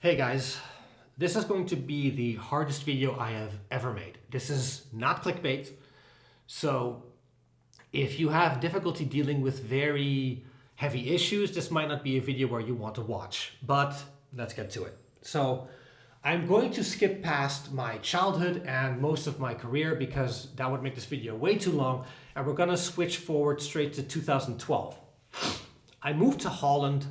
Hey guys, this is going to be the hardest video I have ever made. This is not clickbait, so if you have difficulty dealing with very heavy issues, this might not be a video where you want to watch, but let's get to it. So I'm going to skip past my childhood and most of my career because that would make this video way too long, and we're gonna switch forward straight to 2012. I moved to Holland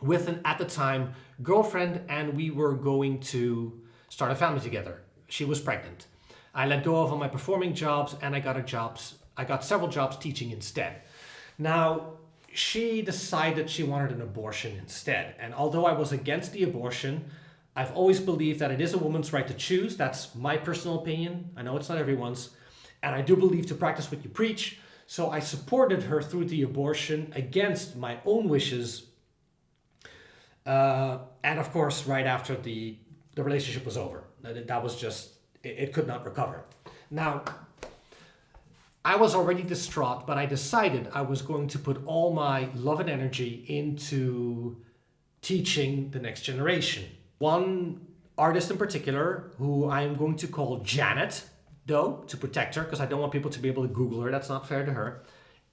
with an, at the time, girlfriend, and we were going to start a family together. She was pregnant. I let go of all my performing jobs and I got several jobs teaching instead. Now, she decided she wanted an abortion instead. And although I was against the abortion, I've always believed that it is a woman's right to choose. That's my personal opinion. I know it's not everyone's. And I do believe to practice what you preach. So I supported her through the abortion against my own wishes. And of course, right after the relationship was over, that was just, it could not recover. Now, I was already distraught, but I decided I was going to put all my love and energy into teaching the next generation. One artist in particular, who I'm going to call Janet, though, to protect her, because I don't want people to be able to Google her, that's not fair to her,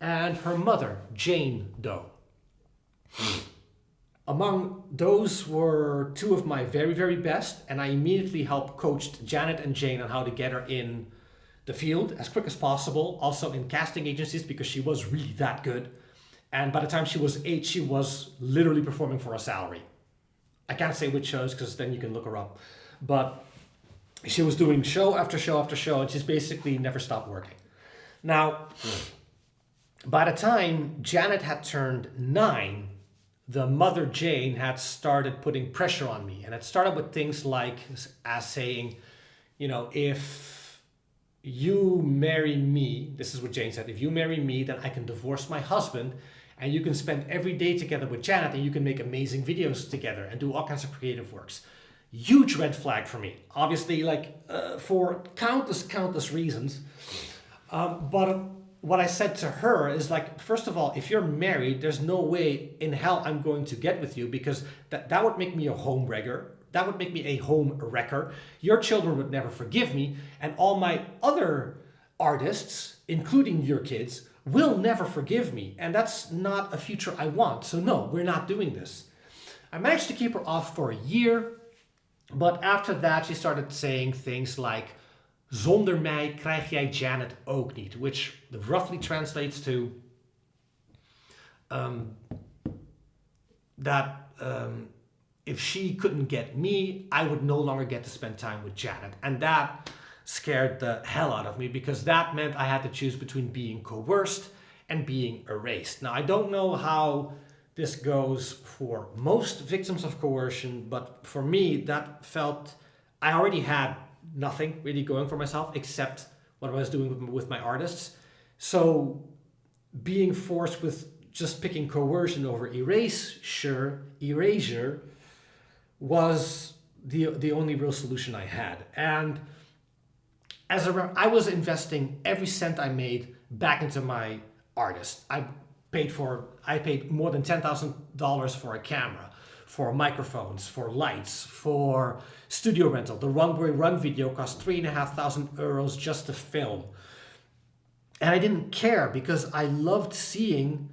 and her mother, Jane Doe. Among those were two of my very, very best, and I immediately helped coach Janet and Jane on how to get her in the field as quick as possible, also in casting agencies because she was really that good. And by the time she was 8, she was literally performing for a salary. I can't say which shows because then you can look her up. But she was doing show after show after show, and she's basically never stopped working. Now, by the time Janet had turned 9, the mother Jane had started putting pressure on me, and it started with things like as saying, you know, if you marry me, this is what Jane said, if you marry me, then I can divorce my husband and you can spend every day together with Janet and you can make amazing videos together and do all kinds of creative works. Huge red flag for me, obviously, for countless reasons. But what I said to her is like, first of all, if you're married, there's no way in hell I'm going to get with you because that would make me a home wrecker. That would make me a home wrecker. Your children would never forgive me. And all my other artists, including your kids, will never forgive me. And that's not a future I want. So no, we're not doing this. I managed to keep her off for a year. But after that, she started saying things like, zonder mij krijg jij Janet ook niet, which roughly translates to if she couldn't get me, I would no longer get to spend time with Janet. And that scared the hell out of me because that meant I had to choose between being coerced and being erased. Now, I don't know how this goes for most victims of coercion, but for me, that felt, I already had nothing really going for myself except what I was doing with my artists. So being forced with just picking coercion over erasure was the only real solution I had. And I was investing every cent I made back into my artist. I paid more than $10,000 for a camera, for microphones, for lights, for studio rental. The Runway Run video cost €3,500 just to film. And I didn't care because I loved seeing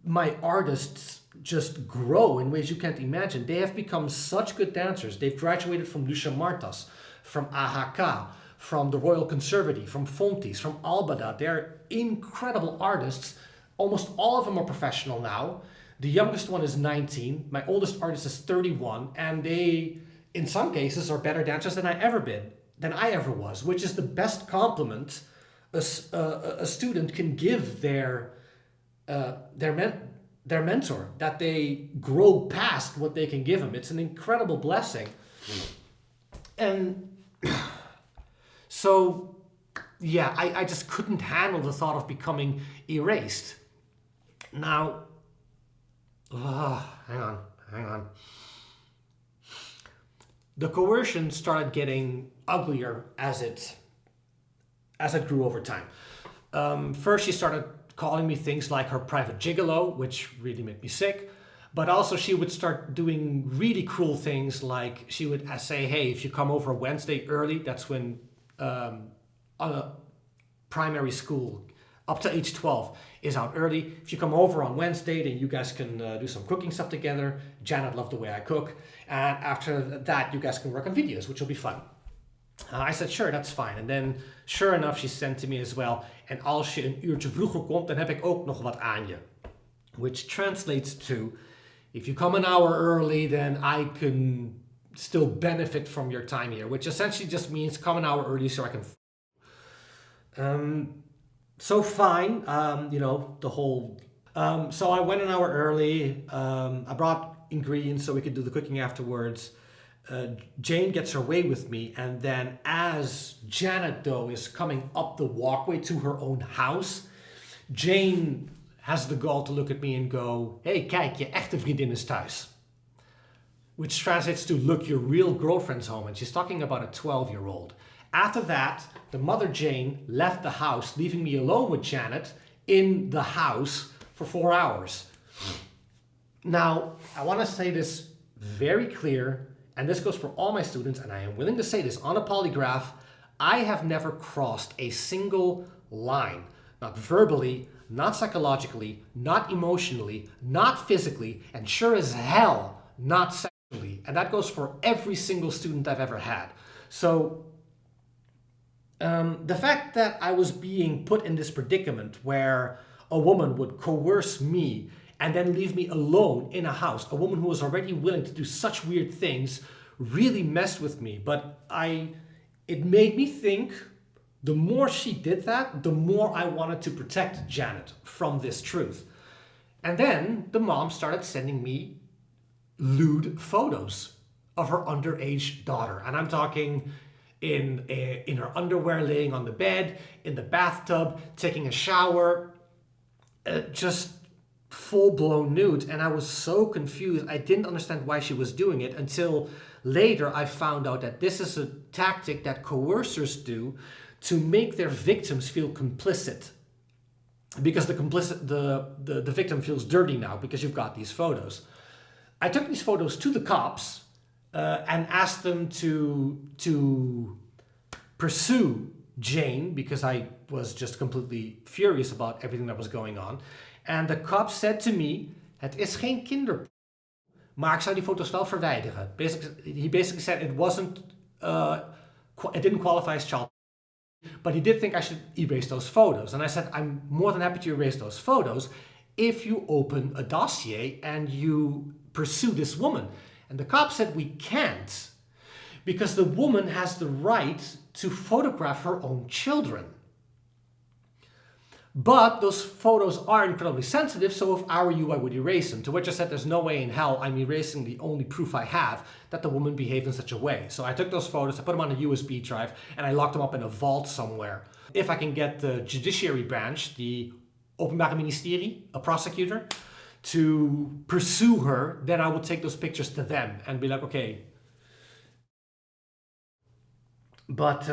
my artists just grow in ways you can't imagine. They have become such good dancers. They've graduated from Lucia Martas, from AHK, from the Royal Conservative, from Fontes, from Albada. They're incredible artists. Almost all of them are professional now. The youngest one is 19. My oldest artist is 31. And they, in some cases, are better dancers than I ever was, which is the best compliment a student can give their mentor, that they grow past what they can give them. It's an incredible blessing. And so, yeah, I just couldn't handle the thought of becoming erased. Now, hang on. The coercion started getting uglier as it grew over time. First, she started calling me things like her private gigolo, which really made me sick. But also she would start doing really cruel things, like she would say, hey, if you come over Wednesday early, that's when on a primary school up to age 12 is out early. If you come over on Wednesday, then you guys can do some cooking stuff together. Janet loved the way I cook. And after that, you guys can work on videos, which will be fun. I said, sure, that's fine. And then, sure enough, she sent to me as well. En als je een uurtje vroeger komt, dan heb ik ook nog wat aan je. Which translates to, if you come an hour early, then I can still benefit from your time here. Which essentially just means come an hour early so I can... So fine, the whole... so I went an hour early. I brought ingredients so we could do the cooking afterwards. Jane gets her way with me, and then as Janet, though, is coming up the walkway to her own house, Jane has the gall to look at me and go, hey, kijk, je echte vriendin is thuis. Which translates to, look, your real girlfriend's home. And she's talking about a 12-year-old. After that, the mother Jane left the house, leaving me alone with Janet in the house for 4 hours. Now, I want to say this very clear, and this goes for all my students, and I am willing to say this on a polygraph, I have never crossed a single line, not verbally, not psychologically, not emotionally, not physically, and sure as hell, not sexually. And that goes for every single student I've ever had. So the fact that I was being put in this predicament where a woman would coerce me and then leave me alone in a house, a woman who was already willing to do such weird things, really messed with me. But it made me think, the more she did that, the more I wanted to protect Janet from this truth. And then the mom started sending me lewd photos of her underage daughter. And I'm talking in her underwear, laying on the bed, in the bathtub, taking a shower, just full-blown nude. And I was so confused. I didn't understand why she was doing it until later I found out that this is a tactic that coercers do to make their victims feel complicit. Because the victim feels dirty now because you've got these photos. I took these photos to the cops and asked them to pursue Jane because I was just completely furious about everything that was going on. And the cops said to me, het is geen kinderporno, maar ik zou die foto's wel verwijderen. He basically said it didn't qualify as child. But he did think I should erase those photos. And I said, I'm more than happy to erase those photos if you open a dossier and you pursue this woman. And the cop said, we can't, because the woman has the right to photograph her own children. But those photos are incredibly sensitive, so if I were you, I would erase them. To which I said, there's no way in hell I'm erasing the only proof I have that the woman behaved in such a way. So I took those photos, I put them on a USB drive, and I locked them up in a vault somewhere. If I can get the judiciary branch, the Openbare Ministerie, a prosecutor, to pursue her, then I would take those pictures to them and be like, okay. But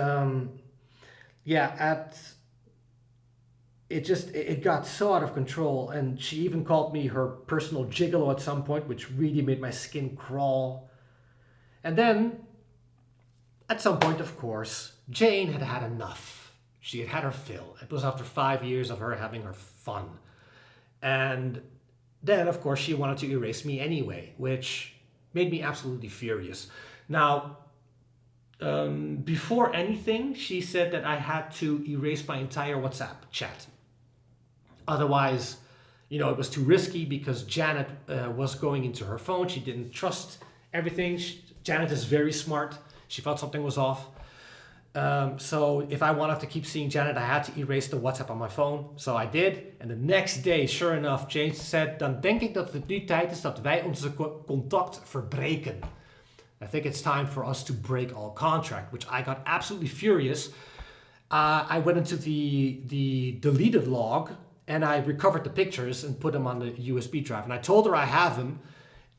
it got so out of control, and she even called me her personal gigolo at some point, which really made my skin crawl. And then, at some point, of course, Jane had had enough. She had had her fill. It was after 5 years of her having her fun. And then, of course, she wanted to erase me anyway, which made me absolutely furious. Now, before anything, she said that I had to erase my entire WhatsApp chat. Otherwise, it was too risky because Janet was going into her phone. She didn't trust everything. Janet is very smart. She felt something was off. So if I wanted to keep seeing Janet, I had to erase the WhatsApp on my phone. So I did. And the next day, sure enough, Jane said, dan denk ik dat het nu tijd is dat wij onze contact verbreken. I think it's time for us to break all contract, which I got absolutely furious. I went into the deleted log and I recovered the pictures and put them on the USB drive. And I told her I have them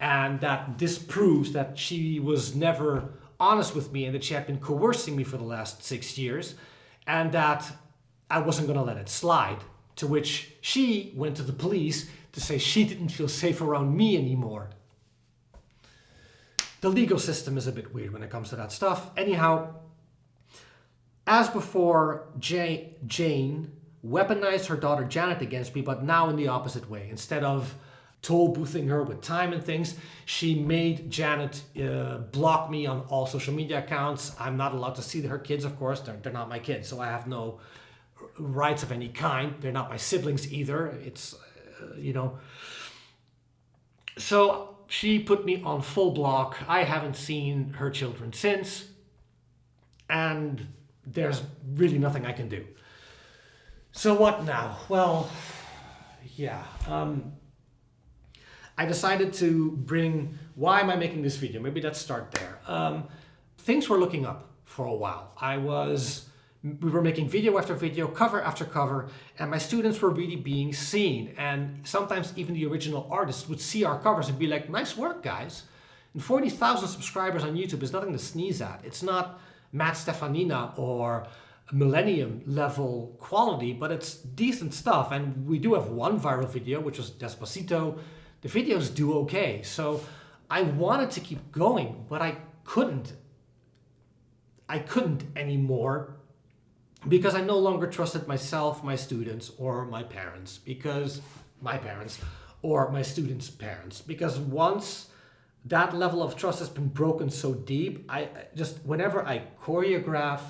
and that this proves that she was never honest with me and that she had been coercing me for the last 6 years and that I wasn't going to let it slide. To which she went to the police to say she didn't feel safe around me anymore. The legal system is a bit weird when it comes to that stuff. Anyhow, as before, Jane weaponized her daughter Janet against me, but now in the opposite way. Instead of toll boothing her with time and things, she made Janet block me on all social media accounts. I'm not allowed to see her kids, of course. They're not my kids, so I have no rights of any kind. They're not my siblings either. It's, So she put me on full block. I haven't seen her children since, and there's really nothing I can do. So what now? Well, yeah. I decided to bring, why am I making this video? Maybe let's start there. Things were looking up for a while. We were making video after video, cover after cover, and my students were really being seen. And sometimes even the original artists would see our covers and be like, nice work, guys. And 40,000 subscribers on YouTube is nothing to sneeze at. It's not Matt Stefanina or Millennium level quality, but it's decent stuff. And we do have one viral video, which was Despacito. The videos do okay. So I wanted to keep going, but I couldn't. I couldn't anymore because I no longer trusted myself, my students, or my parents, or my students' parents. Because once that level of trust has been broken so deep, I just, whenever I choreograph,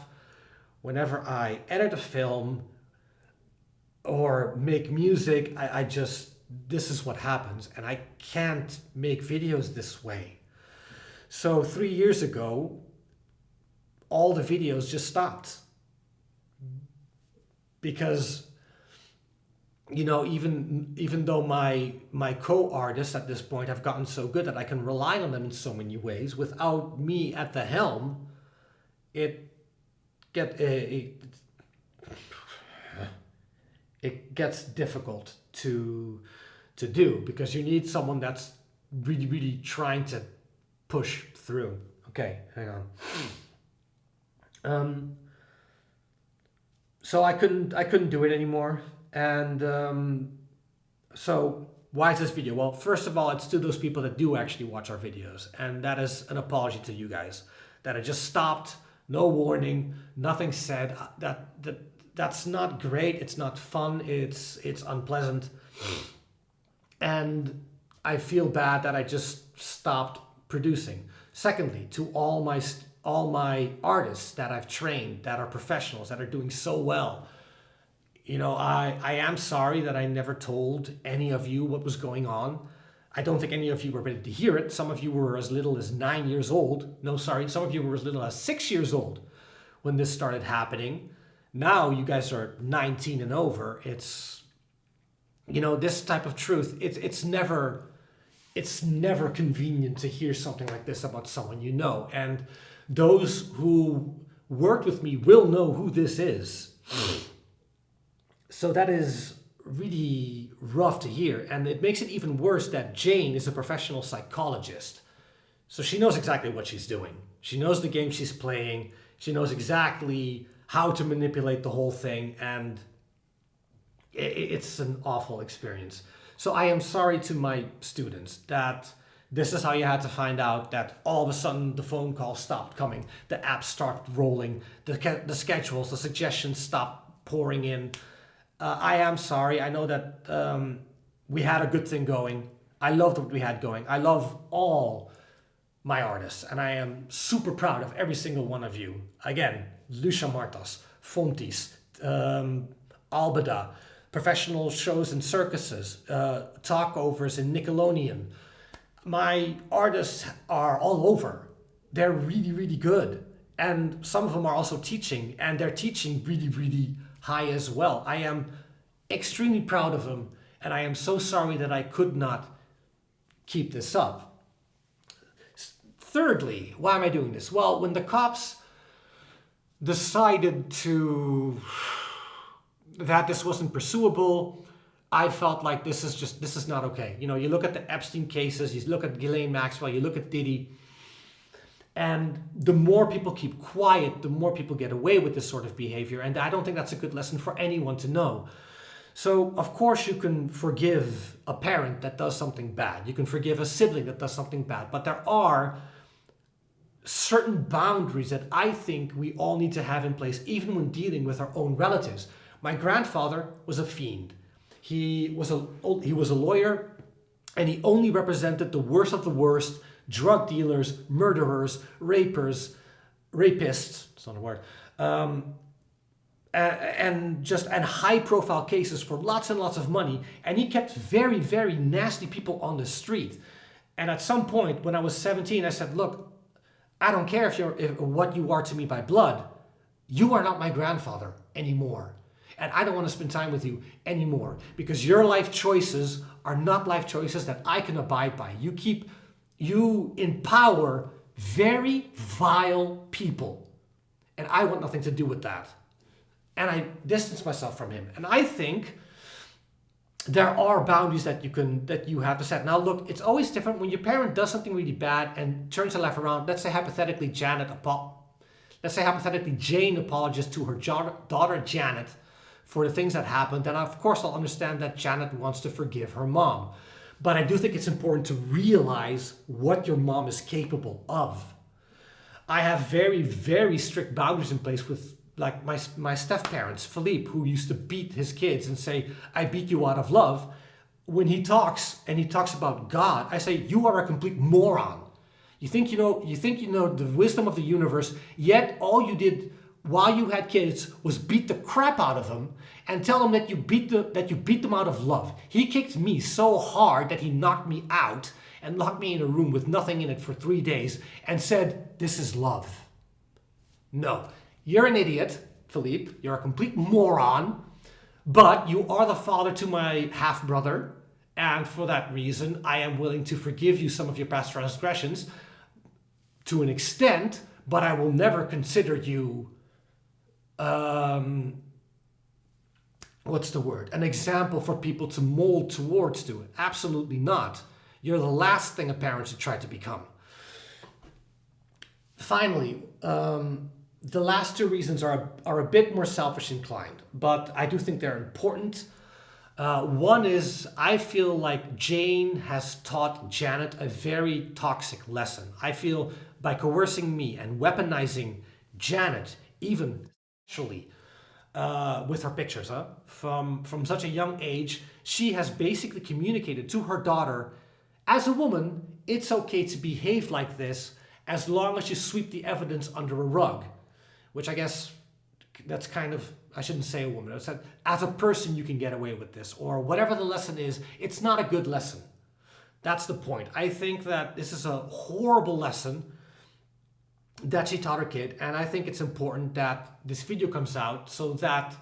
whenever I edit a film or make music, I just, this is what happens, and I can't make videos this way. So 3 years ago, all the videos just stopped. Because, even though my co-artists at this point have gotten so good that I can rely on them in so many ways, without me at the helm, it gets difficult to do, because you need someone that's really, really trying to push through. Okay, hang on. So I couldn't do it anymore. And so why is this video? Well, first of all, it's to those people that do actually watch our videos. And that is an apology to you guys, that I just stopped, no warning, nothing said. That's not great. It's not fun. It's unpleasant. And I feel bad that I just stopped producing. Secondly, to all my artists that I've trained, that are professionals, that are doing so well, I am sorry that I never told any of you what was going on. I don't think any of you were ready to hear it. Some of you were as little as 9 years old. No, sorry, some of you were as little as 6 years old when this started happening. Now you guys are 19 and over. It's, this type of truth, it's never convenient to hear something like this about someone you know. And those who worked with me will know who this is. So that is really rough to hear. And it makes it even worse that Jane is a professional psychologist. So she knows exactly what she's doing. She knows the game she's playing. She knows exactly how to manipulate the whole thing. And it's an awful experience. So I am sorry to my students that this is how you had to find out, that all of a sudden the phone calls stopped coming, the apps started rolling, the schedules, the suggestions stopped pouring in. I am sorry. I know that we had a good thing going. I loved what we had going. I love all my artists, and I am super proud of every single one of you. Again, Lucia Martas, Fontis, Albeda, professional shows in circuses, talkovers in Nickelodeon. My artists are all over. They're really, really good. And some of them are also teaching, and they're teaching really, really high as well. I am extremely proud of them, and I am so sorry that I could not keep this up. Thirdly, why am I doing this? Well, when the cops decided that this wasn't pursuable, I felt like this is not okay. You look at the Epstein cases, you look at Ghislaine Maxwell, you look at Diddy, and the more people keep quiet, the more people get away with this sort of behavior. And I don't think that's a good lesson for anyone to know. So, of course, you can forgive a parent that does something bad. You can forgive a sibling that does something bad. But there are certain boundaries that I think we all need to have in place, even when dealing with our own relatives. My grandfather was a fiend. He was a lawyer, and he only represented the worst of the worst: drug dealers, murderers, rapists. It's not a word. And high-profile cases for lots and lots of money. And he kept very, very nasty people on the street. And at some point, when I was 17, I said, "Look, I don't care if what you are to me by blood. You are not my grandfather anymore. And I don't want to spend time with you anymore, because your life choices are not life choices that I can abide by. You empower very vile people. And I want nothing to do with that." And I distanced myself from him. And I think there are boundaries that you have to set. Now look, it's always different when your parent does something really bad and turns their life around. Let's say hypothetically Jane apologizes to her daughter Janet for the things that happened. Then of course I'll understand that Janet wants to forgive her mom. But I do think it's important to realize what your mom is capable of. I have very, very strict boundaries in place with like my step-parents, Philippe, who used to beat his kids and say, "I beat you out of love." When he talks about God, I say, "You are a complete moron. You think you know the wisdom of the universe, yet all you did while you had kids was beat the crap out of them and tell them that you beat them out of love." He kicked me so hard that he knocked me out and locked me in a room with nothing in it for 3 days and said, "This is love." No. You're an idiot, Philippe. You're a complete moron, but you are the father to my half-brother, and for that reason, I am willing to forgive you some of your past transgressions to an extent, but I will never consider you, what's the word? An example for people to mold towards to it. Absolutely not. You're the last thing a parent should try to become. Finally, the last two reasons are a bit more selfish inclined, but I do think they're important. One is I feel like Jane has taught Janet a very toxic lesson. I feel by coercing me and weaponizing Janet, even sexually, with her pictures, from such a young age, she has basically communicated to her daughter, as a woman, it's okay to behave like this as long as you sweep the evidence under a rug. Which I guess that's kind of, I shouldn't say a woman. I said, as a person, you can get away with this. Or whatever the lesson is, it's not a good lesson. That's the point. I think that this is a horrible lesson that she taught her kid. And I think it's important that this video comes out so that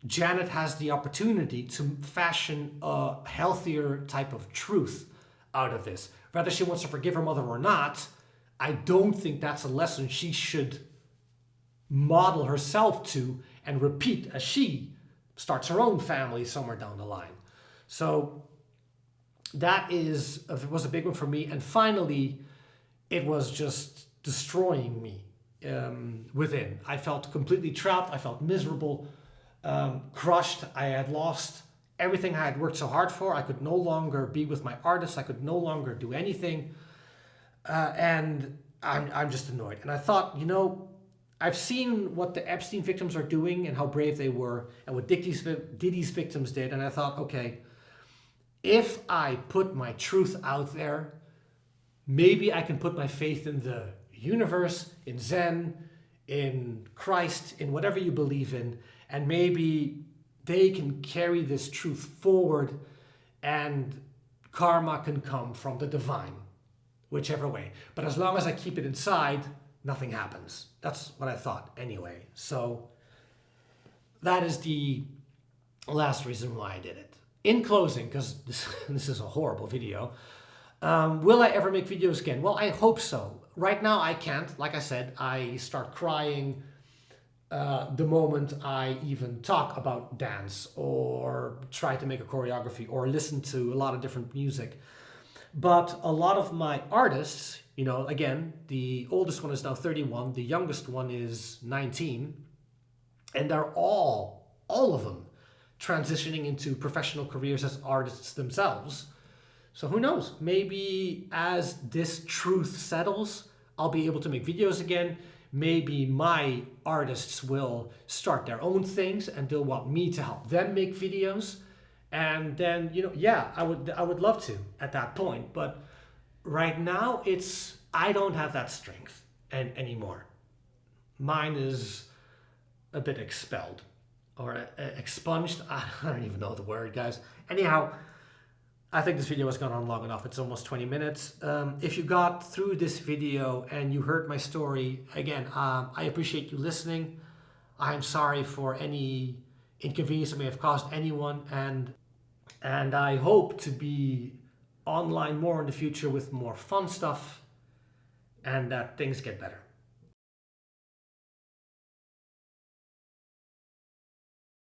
Janet has the opportunity to fashion a healthier type of truth out of this. Whether she wants to forgive her mother or not, I don't think that's a lesson she should model herself to and repeat as she starts her own family somewhere down the line. So that was a big one for me. And finally, it was just destroying me within. I felt completely trapped. I felt miserable, crushed. I had lost everything I had worked so hard for. I could no longer be with my artists. I could no longer do anything. And I'm just annoyed. And I thought, I've seen what the Epstein victims are doing and how brave they were and what Diddy's victims did. And I thought, okay, if I put my truth out there, maybe I can put my faith in the universe, in Zen, in Christ, in whatever you believe in, and maybe they can carry this truth forward and karma can come from the divine, whichever way. But as long as I keep it inside, nothing happens. That's what I thought anyway. So that is the last reason why I did it. In closing, because this is a horrible video, will I ever make videos again? Well, I hope so. Right now I can't. Like I said, I start crying the moment I even talk about dance or try to make a choreography or listen to a lot of different music. But a lot of my artists, again, the oldest one is now 31, the youngest one is 19, and they're all of them, transitioning into professional careers as artists themselves. So who knows? Maybe as this truth settles, I'll be able to make videos again. Maybe my artists will start their own things and they'll want me to help them make videos. And then, yeah, I would love to at that point. But right now, I don't have that strength anymore. Mine is a bit expelled or expunged. I don't even know the word, guys. Anyhow, I think this video has gone on long enough. It's almost 20 minutes. If you got through this video and you heard my story, again, I appreciate you listening. I'm sorry for any inconvenience I may have caused anyone, and I hope to be online more in the future with more fun stuff and that things get better.